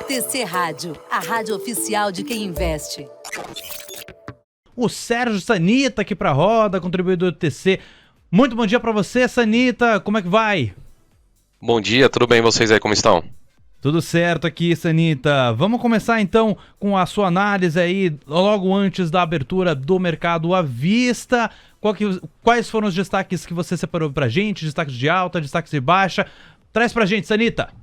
TC Rádio, a rádio oficial de quem investe. O Sérgio Sanita aqui pra roda, contribuidor do TC. Muito bom dia pra você, Sanita. Como é que vai? Bom dia, tudo bem? Vocês aí, como estão? Tudo certo aqui, Sanita. Vamos começar então com a sua análise aí, logo antes da abertura do mercado à vista. Quais foram os destaques que você separou pra gente? Destaques de alta, destaques de baixa? Traz pra gente, Sanita.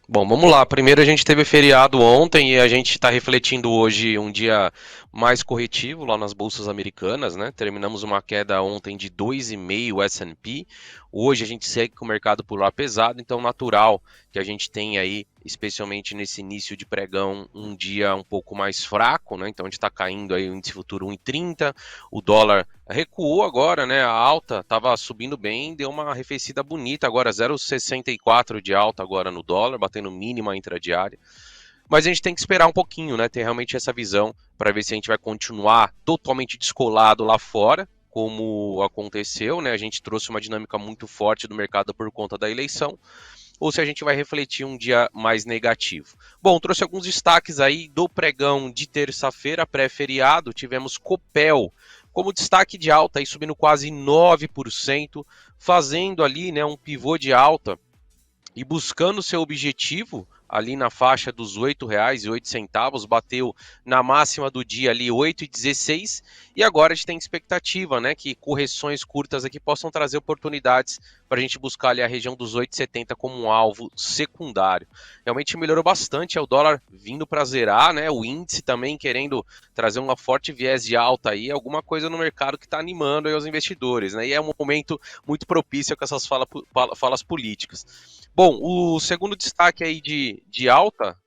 Bom, vamos lá. Primeiro a gente teve feriado ontem e a gente está refletindo hoje um dia mais corretivo lá nas bolsas americanas, né? Terminamos uma queda ontem de 2,5 S&P. Hoje a gente segue com o mercado por lá pesado, então natural que a gente tenha aí, especialmente nesse início de pregão, um dia um pouco mais fraco, né? Então a gente está caindo aí o índice futuro 1,30, o dólar recuou agora, né? A alta estava subindo bem, deu uma arrefecida bonita agora, 0,64 de alta agora no dólar, batendo mínima intradiária. Mas a gente tem que esperar um pouquinho, né? Ter realmente essa visão para ver se a gente vai continuar totalmente descolado lá fora, como aconteceu, né? A gente trouxe uma dinâmica muito forte do mercado por conta da eleição, ou se a gente vai refletir um dia mais negativo. Bom, trouxe alguns destaques aí do pregão de terça-feira, pré-feriado. Tivemos Copel como destaque de alta, aí subindo quase 9%, fazendo ali, né, um pivô de alta e buscando seu objetivo ali na faixa dos R$ 8,08, bateu na máxima do dia ali 8,16, e agora a gente tem expectativa, né, que correções curtas aqui possam trazer oportunidades para a gente buscar ali a região dos 8,70 como um alvo secundário. Realmente melhorou bastante, é o dólar vindo para zerar, né, o índice também querendo trazer uma forte viés de alta aí, alguma coisa no mercado que está animando aí os investidores, né, e é um momento muito propício com essas falas políticas. Bom, o segundo destaque aí de alta,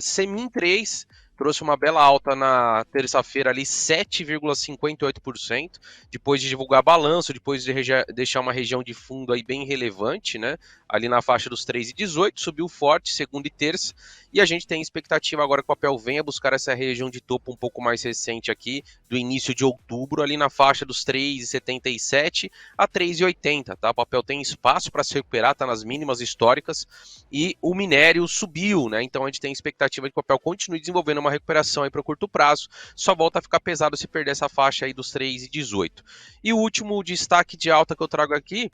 Semin 3 trouxe uma bela alta na terça-feira ali, 7,58%, depois de divulgar balanço, depois de deixar uma região de fundo aí bem relevante, né? Ali na faixa dos 3,18, subiu forte, segunda e terça, e a gente tem expectativa agora que o papel venha buscar essa região de topo um pouco mais recente aqui, do início de outubro, ali na faixa dos 3,77 a 3,80, tá? O papel tem espaço para se recuperar, está nas mínimas históricas, e o minério subiu, né? Então a gente tem expectativa de que o papel continue desenvolvendo uma recuperação aí para o curto prazo, só volta a ficar pesado se perder essa faixa aí dos 3,18. E o último destaque de alta que eu trago aqui,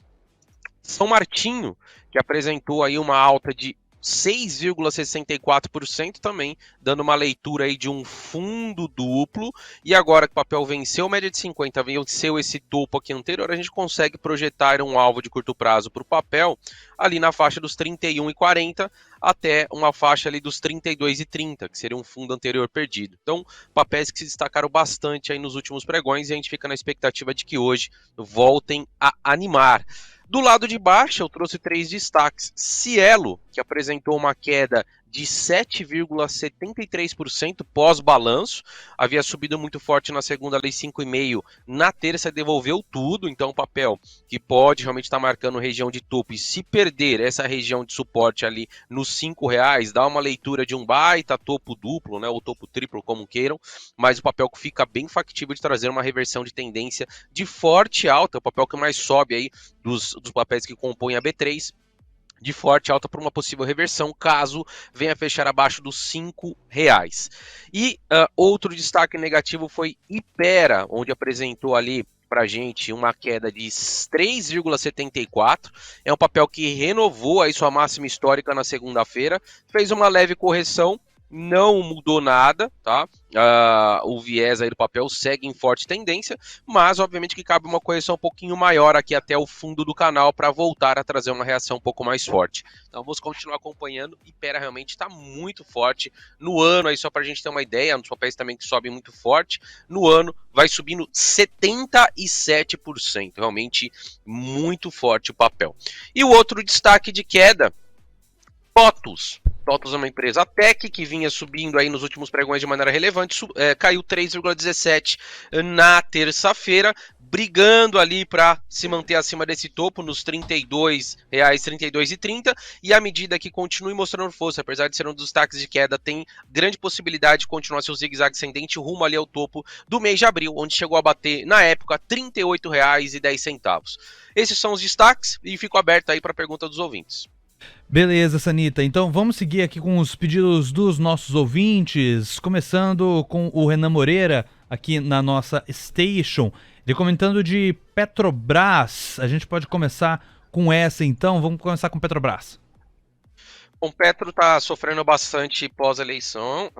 São Martinho, que apresentou aí uma alta de 6,64% também, dando uma leitura aí de um fundo duplo, e agora que o papel venceu média de 50, venceu esse topo aqui anterior, a gente consegue projetar um alvo de curto prazo para o papel, ali na faixa dos 31,40 até uma faixa ali dos 32,30, que seria um fundo anterior perdido. Então, papéis que se destacaram bastante aí nos últimos pregões, e a gente fica na expectativa de que hoje voltem a animar. Do lado de baixo, eu trouxe 3 destaques. Cielo, que apresentou uma queda de 7,73% pós-balanço, havia subido muito forte na segunda, ali 5,5%, na terça devolveu tudo, então o papel que pode realmente estar marcando região de topo, e se perder essa região de suporte ali nos R$5, dá uma leitura de um baita topo duplo, né, ou topo triplo, como queiram, mas o papel que fica bem factível de trazer uma reversão de tendência de forte alta, o papel que mais sobe aí dos papéis que compõem a B3, de forte alta para uma possível reversão, caso venha fechar abaixo dos R$5. E outro destaque negativo foi Hypera, onde apresentou ali para a gente uma queda de 3,74%. É um papel que renovou aí sua máxima histórica na segunda-feira, fez uma leve correção, não mudou nada, tá? O viés aí do papel segue em forte tendência, mas obviamente que cabe uma correção um pouquinho maior aqui até o fundo do canal para voltar a trazer uma reação um pouco mais forte. Então vamos continuar acompanhando. Hypera realmente está muito forte no ano, aí só para a gente ter uma ideia, um dos papéis também que sobe muito forte, no ano vai subindo 77%, realmente muito forte o papel. E o outro destaque de queda, TOTUS. TOTUS é uma empresa tech que vinha subindo aí nos últimos pregões de maneira relevante, caiu 3,17% na terça-feira, brigando ali para se manter acima desse topo, nos R$ 32,00, R$ 32,30, e à medida que continue mostrando força, apesar de ser um dos destaques de queda, tem grande possibilidade de continuar seu zigue-zague ascendente rumo ali ao topo do mês de abril, onde chegou a bater, na época, R$ 38,10. Esses são os destaques, e fico aberto aí para a pergunta dos ouvintes. Beleza, Sanita. Então vamos seguir aqui com os pedidos dos nossos ouvintes, começando com o Renan Moreira, aqui na nossa station, ele comentando de Petrobras. A gente pode começar com essa então, vamos começar com Petrobras. O Petro está sofrendo bastante pós-eleição.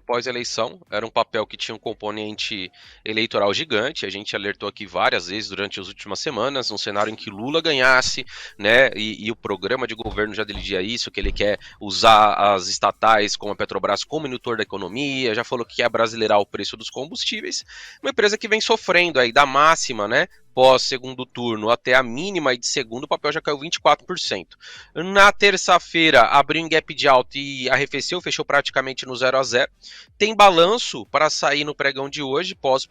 Era um papel que tinha um componente eleitoral gigante. A gente alertou aqui várias vezes durante as últimas semanas, um cenário em que Lula ganhasse, né? E o programa de governo já dizia isso, que ele quer usar as estatais como a Petrobras como indutor da economia. Já falou que quer brasileirar o preço dos combustíveis. Uma empresa que vem sofrendo aí da máxima, né? Pós segundo turno até a mínima e de segundo, o papel já caiu 24%. Na terça-feira, abriu em gap de alta e arrefeceu, fechou praticamente no 0-0. Tem balanço para sair no pregão de hoje, pós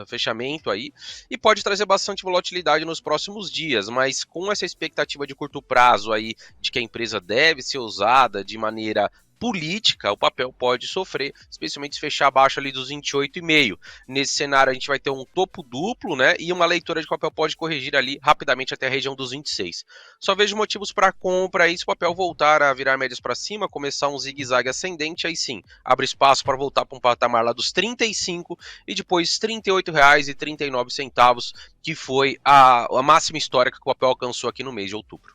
fechamento aí, e pode trazer bastante volatilidade nos próximos dias, mas com essa expectativa de curto prazo aí, de que a empresa deve ser usada de maneira política, o papel pode sofrer, especialmente se fechar abaixo ali dos 28,5. Nesse cenário a gente vai ter um topo duplo, né, e uma leitura de papel pode corrigir ali rapidamente até a região dos 26. Só vejo motivos para compra aí se o papel voltar a virar médias para cima, começar um zigue-zague ascendente, aí sim, abre espaço para voltar para um patamar lá dos 35 e depois R$ 38,39, que foi a máxima histórica que o papel alcançou aqui no mês de outubro.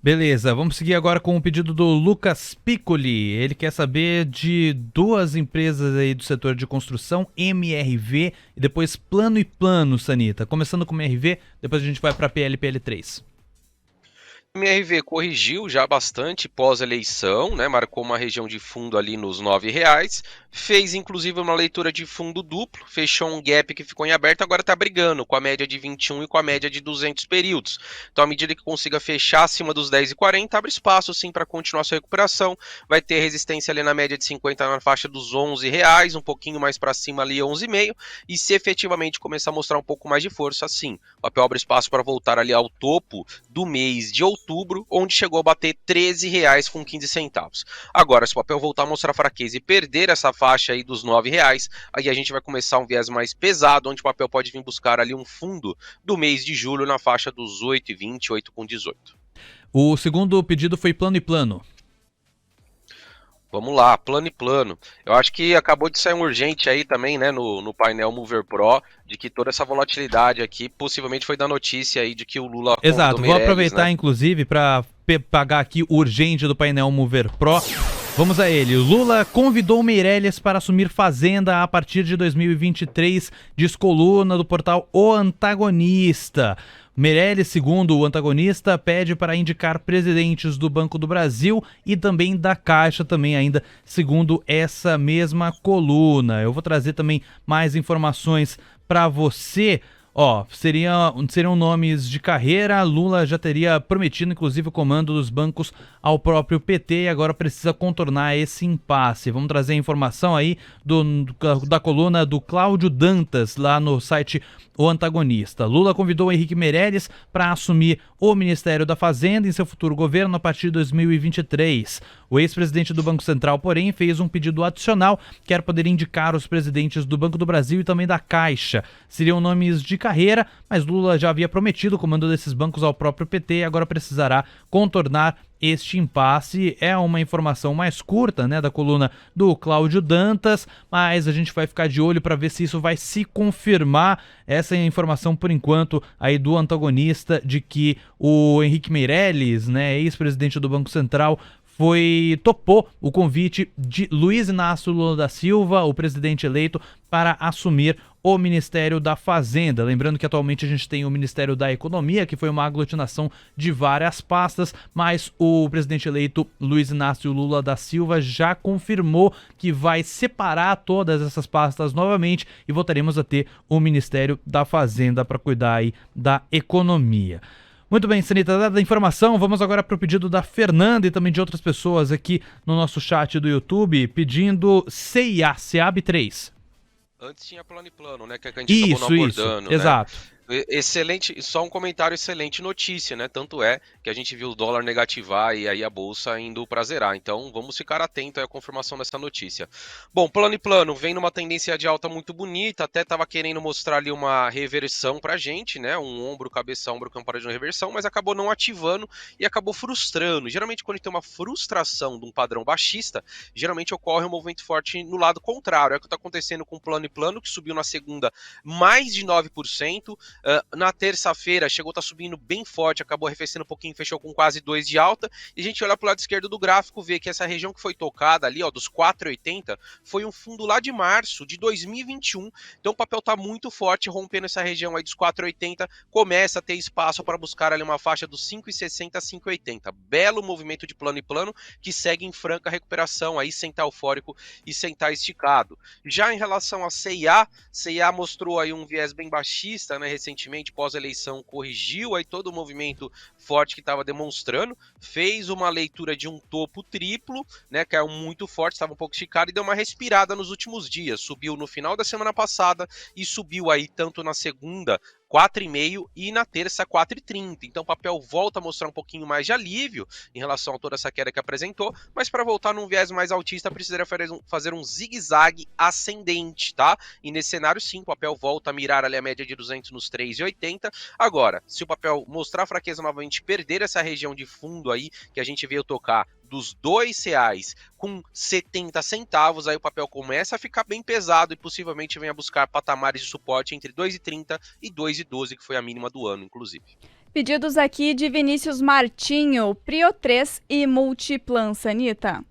Beleza, vamos seguir agora com o pedido do Lucas Piccoli. Ele quer saber de duas empresas aí do setor de construção, MRV e depois Plano e Plano, Sanita. Começando com MRV, depois a gente vai para PL/PL3. MRV corrigiu já bastante pós-eleição, né? Marcou uma região de fundo ali nos R$ 9, fez inclusive uma leitura de fundo duplo, fechou um gap que ficou em aberto, agora está brigando com a média de 21 e com a média de 200 períodos. Então, à medida que consiga fechar acima dos 10,40, abre espaço sim para continuar sua recuperação, vai ter resistência ali na média de 50 na faixa dos R$ 11, um pouquinho mais para cima ali 11,5, e se efetivamente começar a mostrar um pouco mais de força, sim, o papel abre espaço para voltar ali ao topo do mês de outubro, onde chegou a bater R$13,15. Agora, se o papel voltar a mostrar fraqueza e perder essa faixa aí dos R$9, aí a gente vai começar um viés mais pesado, onde o papel pode vir buscar ali um fundo do mês de julho na faixa dos 8,20, 8,18. O segundo pedido foi Plano e Plano. Vamos lá, Plano e Plano. Eu acho que acabou de sair um urgente aí também, né, no painel Mover Pro, de que toda essa volatilidade aqui possivelmente foi da notícia aí de que o Lula... Exato, vou aproveitar, né? Inclusive para pagar aqui o urgente do painel Mover Pro. Vamos a ele. Lula convidou Meirelles para assumir Fazenda a partir de 2023, diz coluna do portal O Antagonista. Meirelles, segundo o Antagonista, pede para indicar presidentes do Banco do Brasil e também da Caixa, também ainda segundo essa mesma coluna. Eu vou trazer também mais informações para você. Seriam nomes de carreira. Lula já teria prometido, inclusive, o comando dos bancos ao próprio PT e agora precisa contornar esse impasse. Vamos trazer a informação aí da coluna do Cláudio Dantas, lá no site O Antagonista. Lula convidou Henrique Meirelles para assumir o Ministério da Fazenda em seu futuro governo a partir de 2023. O ex-presidente do Banco Central, porém, fez um pedido adicional, quer poder indicar os presidentes do Banco do Brasil e também da Caixa. Seriam nomes de carreira, mas Lula já havia prometido o comando desses bancos ao próprio PT e agora precisará contornar este impasse. É uma informação mais curta, né, da coluna do Cláudio Dantas, mas a gente vai ficar de olho para ver se isso vai se confirmar. Essa é a informação, por enquanto, aí do Antagonista, de que o Henrique Meirelles, né, ex-presidente do Banco Central, topou o convite de Luiz Inácio Lula da Silva, o presidente eleito, para assumir o Ministério da Fazenda. Lembrando que atualmente a gente tem o Ministério da Economia, que foi uma aglutinação de várias pastas, mas o presidente eleito Luiz Inácio Lula da Silva já confirmou que vai separar todas essas pastas novamente e voltaremos a ter o Ministério da Fazenda para cuidar aí da economia. Muito bem, Sanita, dada a informação, vamos agora para o pedido da Fernanda e também de outras pessoas aqui no nosso chat do YouTube, pedindo CIA, SEAB 3. Antes tinha Plano e Plano, né, que a gente acabou não abordando, Exato. Né? Excelente, só um comentário, excelente notícia, né? Tanto é que a gente viu o dólar negativar e aí a bolsa indo para zerar. Então vamos ficar atento à confirmação dessa notícia. Bom, plano e plano vem numa tendência de alta muito bonita, até estava querendo mostrar ali uma reversão pra gente, né? Um ombro, cabeça, ombro, campo de uma reversão, mas acabou não ativando e acabou frustrando. Geralmente quando tem uma frustração de um padrão baixista, geralmente ocorre um movimento forte no lado contrário. É o que está acontecendo com o plano e plano, que subiu na segunda mais de 9%. Na terça-feira chegou a estar subindo bem forte, acabou arrefecendo um pouquinho, fechou com quase 2 de alta. E a gente olha para o lado esquerdo do gráfico, vê que essa região que foi tocada ali, ó, dos 4,80, foi um fundo lá de março de 2021. Então o papel está muito forte, rompendo essa região aí dos 4,80, começa a ter espaço para buscar ali uma faixa dos 5,60 a 5,80. Belo movimento de plano e plano que segue em franca recuperação aí, sem estar eufórico e sem estar esticado. Já em relação a CIA mostrou aí um viés bem baixista, né, recentemente, pós-eleição, corrigiu aí todo o movimento forte que estava demonstrando, fez uma leitura de um topo triplo, né, caiu muito forte, estava um pouco esticado e deu uma respirada nos últimos dias, subiu no final da semana passada e subiu aí tanto na segunda 4,5 e na terça 4,30. Então o papel volta a mostrar um pouquinho mais de alívio em relação a toda essa queda que apresentou, mas para voltar num viés mais altista precisaria fazer um zigue-zague ascendente, tá? E nesse cenário sim, o papel volta a mirar ali a média de 200 nos 3,80. Agora, se o papel mostrar fraqueza novamente, perder essa região de fundo aí que a gente veio tocar dos R$ 2,70, aí o papel começa a ficar bem pesado e possivelmente venha buscar patamares de suporte entre 2,30 e 2,12, que foi a mínima do ano, inclusive. Pedidos aqui de Vinícius Martinho, Prio 3 e Multiplan, Sanita.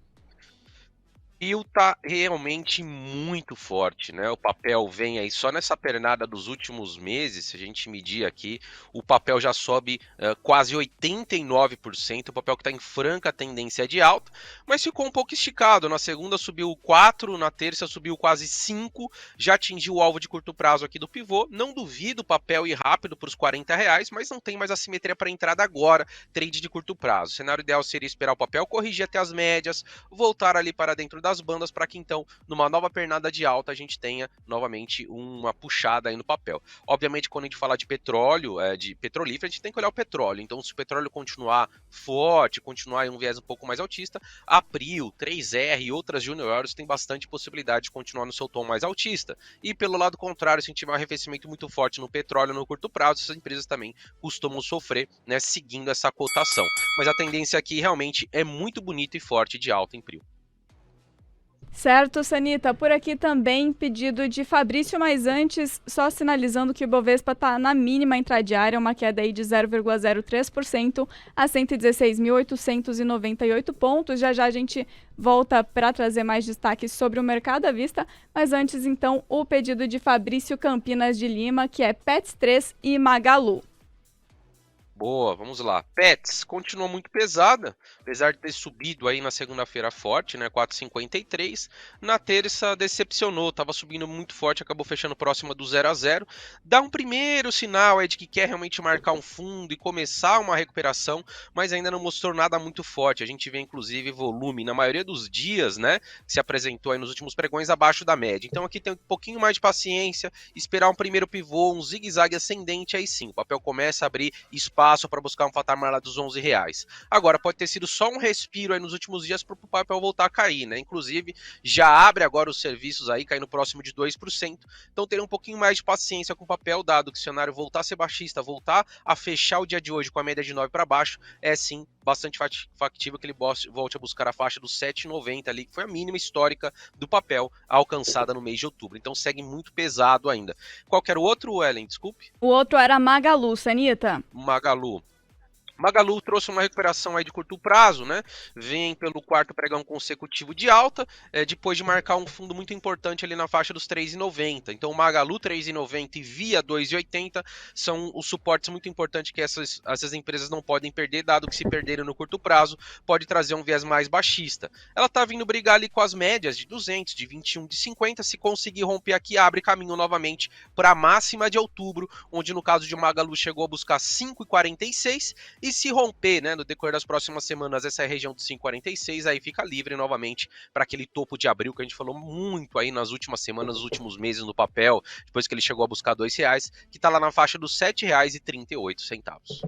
Rio tá realmente muito forte, né? O papel vem aí só nessa pernada dos últimos meses, se a gente medir aqui, o papel já sobe quase 89%, o papel que está em franca tendência de alta, mas ficou um pouco esticado. Na segunda subiu 4, na terça subiu quase 5, já atingiu o alvo de curto prazo aqui do pivô. Não duvido o papel ir rápido para os R$ 40, mas não tem mais assimetria para entrada agora, trade de curto prazo. O cenário ideal seria esperar o papel corrigir até as médias, voltar ali para dentro das bandas para que então, numa nova pernada de alta, a gente tenha novamente uma puxada aí no papel. Obviamente, quando a gente fala de petróleo, de petrolífero, a gente tem que olhar o petróleo. Então, se o petróleo continuar forte, continuar em um viés um pouco mais altista, a Prio, 3R e outras juniores têm bastante possibilidade de continuar no seu tom mais altista. E pelo lado contrário, se a gente tiver um arrefecimento muito forte no petróleo no curto prazo, essas empresas também costumam sofrer, né, seguindo essa cotação. Mas a tendência aqui realmente é muito bonita e forte de alta em Prio. Certo, Sanita. Por aqui também pedido de Fabrício, mas antes, só sinalizando que o Bovespa está na mínima intradiária, uma queda aí de 0,03% a 116.898 pontos. Já já a gente volta para trazer mais destaques sobre o mercado à vista, mas antes, então, o pedido de Fabrício Campinas de Lima, que é Pets 3 e Magalu. Boa, vamos lá. Pets continua muito pesada, apesar de ter subido aí na segunda-feira forte, né, 4,53. Na terça decepcionou, estava subindo muito forte, acabou fechando próxima do 0 a 0. Dá um primeiro sinal aí de que quer realmente marcar um fundo e começar uma recuperação, mas ainda não mostrou nada muito forte. A gente vê inclusive volume na maioria dos dias, né, que se apresentou aí nos últimos pregões abaixo da média. Então aqui tem um pouquinho mais de paciência, esperar um primeiro pivô, um zigue-zague ascendente, aí sim, o papel começa a abrir espaço para buscar um patamar lá dos R$ 11. Agora, pode ter sido só um respiro aí nos últimos dias para o papel voltar a cair, né? Inclusive, já abre agora os serviços aí, caindo próximo de 2%. Então, ter um pouquinho mais de paciência com o papel, dado que o cenário voltar a ser baixista, voltar a fechar o dia de hoje com a média de 9 para baixo, é sim bastante factível que ele volte a buscar a faixa dos 7,90 ali, que foi a mínima histórica do papel alcançada no mês de outubro. Então, segue muito pesado ainda. Qual que era o outro, Ellen? Desculpe. O outro era Magalu, Sanita. Magalu trouxe uma recuperação aí de curto prazo, né? Vem pelo quarto pregão consecutivo de alta, depois de marcar um fundo muito importante ali na faixa dos 3,90. Então o Magalu 3,90 e Via 2,80 são os suportes muito importantes que essas empresas não podem perder, dado que se perderem no curto prazo, pode trazer um viés mais baixista. Ela tá vindo brigar ali com as médias de 200, de 21, de 50, se conseguir romper aqui, abre caminho novamente para a máxima de outubro, onde no caso de Magalu chegou a buscar 5,46 e E se romper, né, no decorrer das próximas semanas, essa região dos 5,46, aí fica livre novamente para aquele topo de abril que a gente falou muito aí nas últimas semanas, nos últimos meses no papel, depois que ele chegou a buscar R$2, que está lá na faixa dos R$7,38.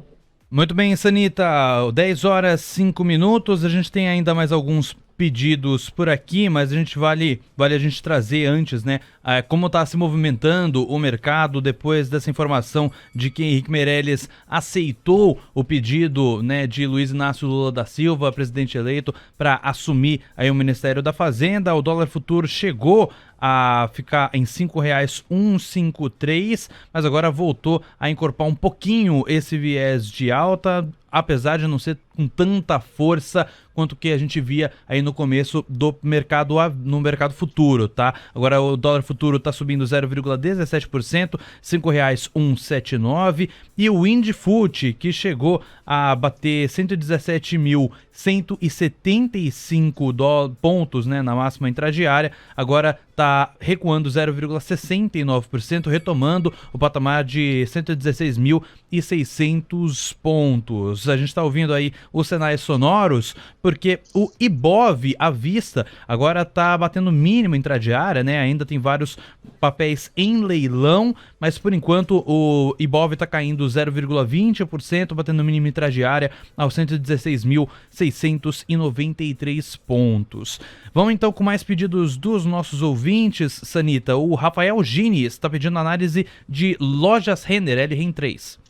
Muito bem, Sanita, 10 horas 5 minutos, a gente tem ainda mais alguns pedidos por aqui, mas vale a gente trazer antes, né, como está se movimentando o mercado depois dessa informação de que Henrique Meirelles aceitou o pedido, né, de Luiz Inácio Lula da Silva, presidente eleito, para assumir aí o Ministério da Fazenda. O dólar futuro chegou a ficar em R$ 5,153, mas agora voltou a encorpar um pouquinho esse viés de alta, apesar de não ser com tanta força quanto que a gente via aí no começo do mercado, no mercado futuro, tá? Agora o dólar futuro tá subindo 0,17%, R$ 5,179, e o Indifut, que chegou a bater 117.175 pontos, né, na máxima intradiária, agora tá recuando 0,69%, retomando o patamar de 116.600 pontos. A gente está ouvindo aí os sinais sonoros, porque o Ibov à vista agora está batendo mínimo intradiária, né? Ainda tem vários papéis em leilão, mas por enquanto o Ibov está caindo 0,20%, batendo mínimo intradiária aos 116.693 pontos. Vamos então com mais pedidos dos nossos ouvintes, Sanita. O Rafael Gini está pedindo análise de Lojas Renner, LREN3.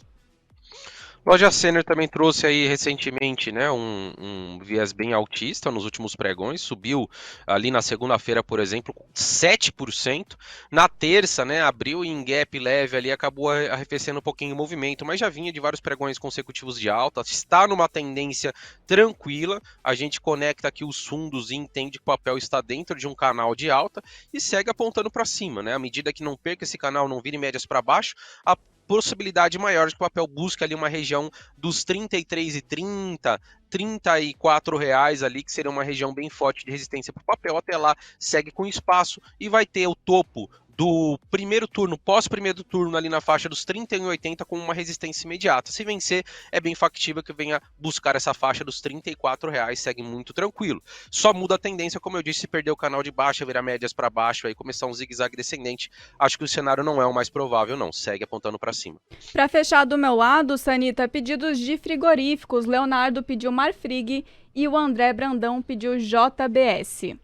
Loja Renner também trouxe aí recentemente, né, um viés bem altista nos últimos pregões, subiu ali na segunda-feira, por exemplo, 7%, na terça, né, abriu em gap leve ali, acabou arrefecendo um pouquinho o movimento, mas já vinha de vários pregões consecutivos de alta, está numa tendência tranquila, a gente conecta aqui os fundos e entende que o papel está dentro de um canal de alta e segue apontando para cima, né, à medida que não perca esse canal, não vire médias para baixo, a possibilidade maior de que o papel busque ali uma região dos R$ 33,30, R$34 ali, que seria uma região bem forte de resistência para o papel. Até lá segue com espaço e vai ter o topo do primeiro turno, pós-primeiro turno ali na faixa dos R$ 31,80 com uma resistência imediata. Se vencer, é bem factível que venha buscar essa faixa dos R$ 34,00, segue muito tranquilo. Só muda a tendência, como eu disse, se perder o canal de baixa, virar médias para baixo, aí começar um zigue-zague descendente, acho que o cenário não é o mais provável não, segue apontando para cima. Para fechar do meu lado, Sanita, pedidos de frigoríficos, Leonardo pediu Marfrig e o André Brandão pediu JBS.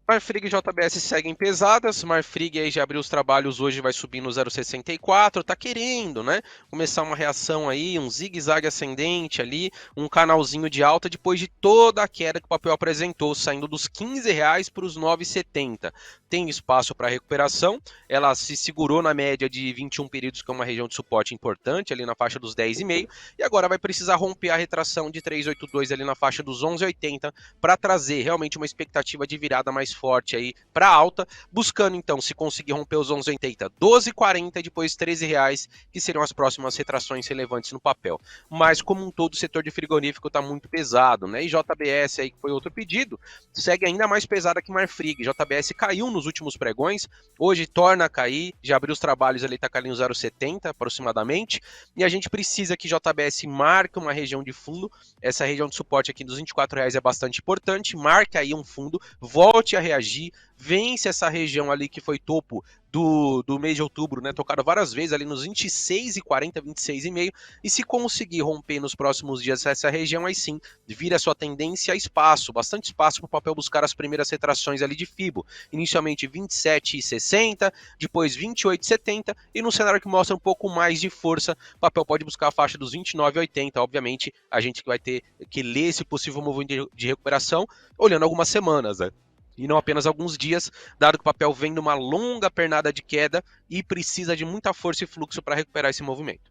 Marfrig e JBS seguem pesadas, Marfrig aí já abriu os trabalhos hoje, vai subir no 0,64, tá querendo, né, começar uma reação aí, um zigue-zague ascendente ali, um canalzinho de alta depois de toda a queda que o papel apresentou, saindo dos R$15 para os 9,70. Tem espaço para recuperação, ela se segurou na média de 21 períodos, que é uma região de suporte importante, ali na faixa dos 10,5, e agora vai precisar romper a retração de 3,82 ali na faixa dos 11,80 para trazer realmente uma expectativa de virada mais forte aí para alta, buscando então, se conseguir romper os 11,80, 12,40 e depois R$13, que seriam as próximas retrações relevantes no papel. Mas como um todo o setor de frigorífico está muito pesado, né? E JBS aí, que foi outro pedido, segue ainda mais pesada que Marfrig. JBS caiu nos últimos pregões, hoje torna a cair, já abriu os trabalhos ali, tá caindo 0,70 aproximadamente, e a gente precisa que JBS marque uma região de fundo, essa região de suporte aqui dos R$24 é bastante importante, marque aí um fundo, volte a reagir, vence essa região ali que foi topo do mês de outubro, né, tocado várias vezes ali nos 26,40, 26,5, e se conseguir romper nos próximos dias essa região, aí sim, vira a sua tendência a espaço, bastante espaço para o papel buscar as primeiras retrações ali de FIBO, inicialmente 27,60, depois 28,70, e no cenário que mostra um pouco mais de força, o papel pode buscar a faixa dos 29,80, obviamente a gente vai ter que ler esse possível movimento de recuperação, olhando algumas semanas, né? E não apenas alguns dias, dado que o papel vem numa longa pernada de queda e precisa de muita força e fluxo para recuperar esse movimento.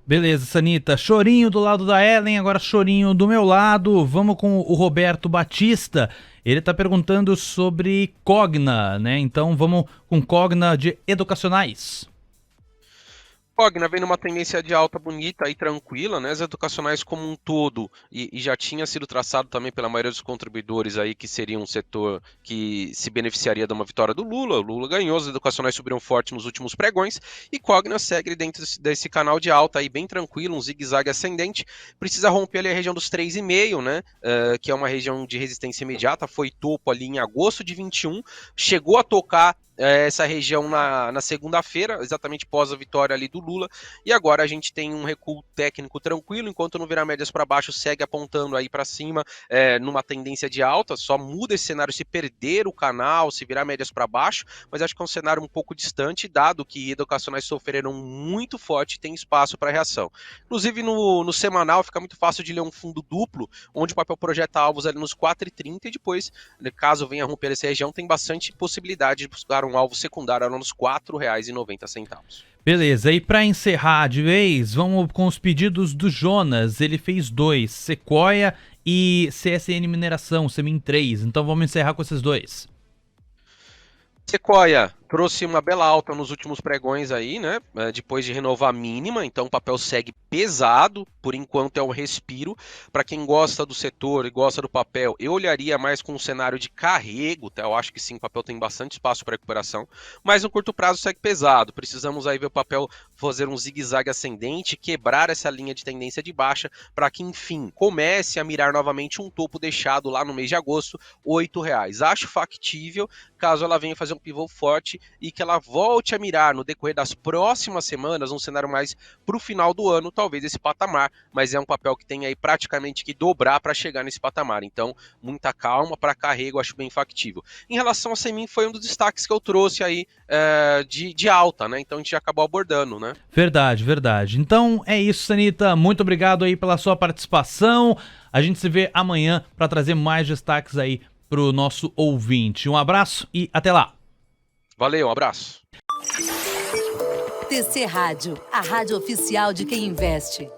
Beleza, Sanita. Chorinho do lado da Ellen, agora chorinho do meu lado. Vamos com o Roberto Batista. Ele está perguntando sobre Cogna, né? Então vamos com Cogna de educacionais. Cogna vem numa tendência de alta bonita e tranquila, né? As educacionais como um todo, e já tinha sido traçado também pela maioria dos contribuidores aí que seria um setor que se beneficiaria de uma vitória do Lula. O Lula ganhou, as educacionais subiram forte nos últimos pregões e Cogna segue dentro desse canal de alta aí bem tranquilo, um zigue-zague ascendente. Precisa romper ali a região dos 3,5, né? Que é uma região de resistência imediata, foi topo ali em agosto de 21, chegou a tocar essa região na segunda-feira, exatamente pós a vitória ali do Lula, e agora a gente tem um recuo técnico tranquilo, enquanto não virar médias para baixo, segue apontando aí para cima, numa tendência de alta, só muda esse cenário se perder o canal, se virar médias para baixo, mas acho que é um cenário um pouco distante, dado que educacionais sofreram muito forte e tem espaço para reação. Inclusive no semanal fica muito fácil de ler um fundo duplo, onde o papel projeta alvos ali nos 4,30 e depois, caso venha romper essa região, tem bastante possibilidade de buscar um alvo secundário nos R$ 4,90. Beleza, e para encerrar de vez, vamos com os pedidos do Jonas. Ele fez 2, Sequoia e CSN Mineração, Semin 3. Então vamos encerrar com esses 2. Sequoia trouxe uma bela alta nos últimos pregões aí, né? Depois de renovar a mínima, então o papel segue pesado, por enquanto é um respiro. Para quem gosta do setor e gosta do papel, eu olharia mais com um cenário de carrego, tá? Eu acho que sim, o papel tem bastante espaço para recuperação, mas no curto prazo segue pesado. Precisamos aí ver o papel fazer um zigue-zague ascendente, quebrar essa linha de tendência de baixa, para que, enfim, comece a mirar novamente um topo deixado lá no mês de agosto, R$ 8,00. Acho factível, caso ela venha fazer um pivô forte e que ela volte a mirar no decorrer das próximas semanas, um cenário mais para o final do ano, talvez esse patamar, mas é um papel que tem aí praticamente que dobrar para chegar nesse patamar, então muita calma para carrego, acho bem factível. Em relação ao Semin, foi um dos destaques que eu trouxe aí de alta, né? Então a gente já acabou abordando, né? Verdade, verdade. Então é isso, Sanita, muito obrigado aí pela sua participação. A gente se vê amanhã para trazer mais destaques aí pro nosso ouvinte. Um abraço e até lá. Valeu, um abraço. TC Rádio, a rádio oficial de quem investe.